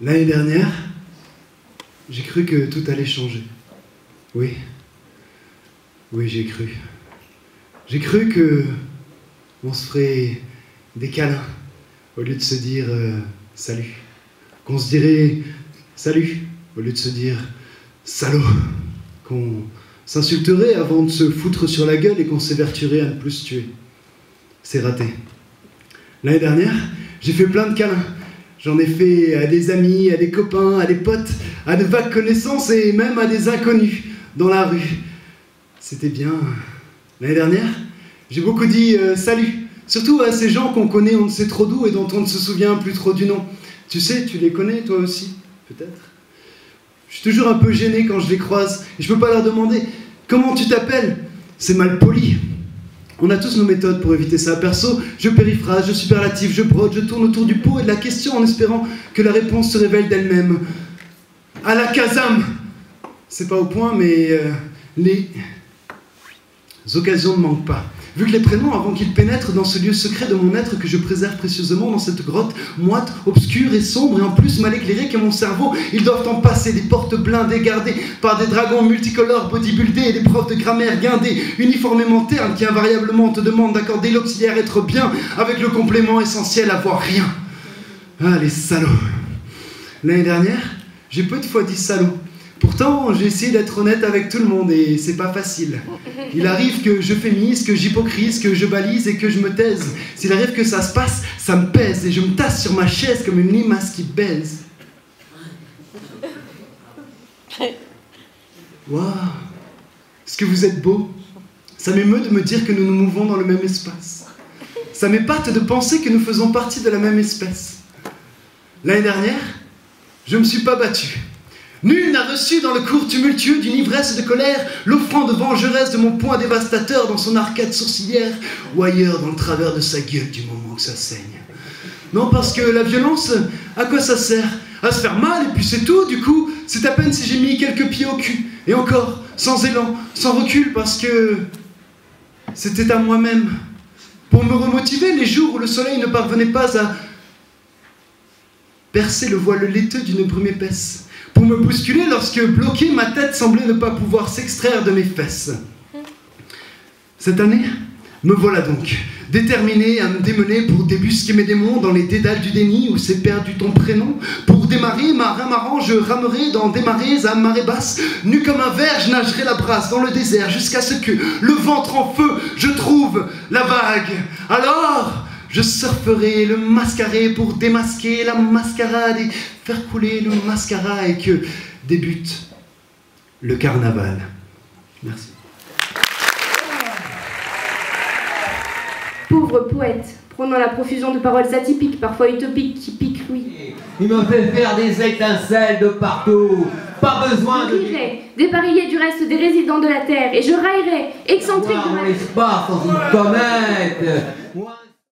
L'année dernière, j'ai cru que tout allait changer. Oui. Oui, j'ai cru. J'ai cru que on se ferait des câlins au lieu de se dire salut. Qu'on se dirait salut au lieu de se dire salaud. Qu'on s'insulterait avant de se foutre sur la gueule et qu'on s'évertuerait à ne plus se tuer. C'est raté. L'année dernière, j'ai fait plein de câlins. J'en ai fait à des amis, à des copains, à des potes, à de vagues connaissances et même à des inconnus dans la rue. C'était bien. L'année dernière, j'ai beaucoup dit salut. Surtout à ces gens qu'on connaît on ne sait trop d'où et dont on ne se souvient plus trop du nom. Tu sais, tu les connais toi aussi, peut-être. Je suis toujours un peu gêné quand je les croise et je peux pas leur demander comment tu t'appelles. C'est mal poli. On a tous nos méthodes pour éviter ça. Perso, je périphrase, je superlative, je brode, je tourne autour du pot et de la question en espérant que la réponse se révèle d'elle-même. À la Kazam. C'est pas au point, mais les occasions ne manquent pas. Vu que les prénoms, avant qu'ils pénètrent dans ce lieu secret de mon être que je préserve précieusement dans cette grotte moite, obscure et sombre et en plus mal éclairée qu'est mon cerveau, ils doivent en passer des portes blindées gardées par des dragons multicolores bodybuildés et des profs de grammaire guindés, uniformément ternes qui invariablement te demandent d'accorder l'auxiliaire être bien avec le complément essentiel avoir rien. Ah, les salauds. L'année dernière, j'ai peu de fois dit salaud. Pourtant, j'ai essayé d'être honnête avec tout le monde et c'est pas facile. Il arrive que je féminise, que j'hypocrise, que je balise et que je me taise. S'il arrive que ça se passe, ça me pèse et je me tasse sur ma chaise comme une limace qui baise. Waouh, est-ce que vous êtes beau? Ça m'émeut de me dire que nous nous mouvons dans le même espace. Ça m'épate de penser que nous faisons partie de la même espèce. L'année dernière, je me suis pas battu. Nul n'a reçu dans le cours tumultueux d'une ivresse de colère l'offrande vengeresse de mon poing dévastateur dans son arcade sourcilière ou ailleurs dans le travers de sa gueule du moment que ça saigne. Non, parce que la violence, à quoi ça sert? À se faire mal et puis c'est tout, du coup, c'est à peine si j'ai mis quelques pieds au cul. Et encore, sans élan, sans recul, parce que c'était à moi-même. Pour me remotiver les jours où le soleil ne parvenait pas à percer le voile laiteux d'une brume épaisse. Pour me bousculer lorsque, bloquée, ma tête semblait ne pas pouvoir s'extraire de mes fesses. Cette année, me voilà donc, déterminé à me démener pour débusquer mes démons dans les dédales du déni où s'est perdu ton prénom. Pour démarrer, marin marrant, je ramerai dans des marées à marée basse. Nu comme un ver, je nagerai la brasse dans le désert jusqu'à ce que, le ventre en feu, je trouve la vague. Alors, je surferai le mascaré pour démasquer la mascarade et faire couler le mascara et que débute le carnaval. Merci. Pauvre poète, prônant la profusion de paroles atypiques, parfois utopiques, qui piquent, oui. Il me fait faire des étincelles de partout. Pas besoin de... Je rirai, dépareillé du reste des résidents de la Terre, et je raillerai, excentrique de l'espace dans une comète.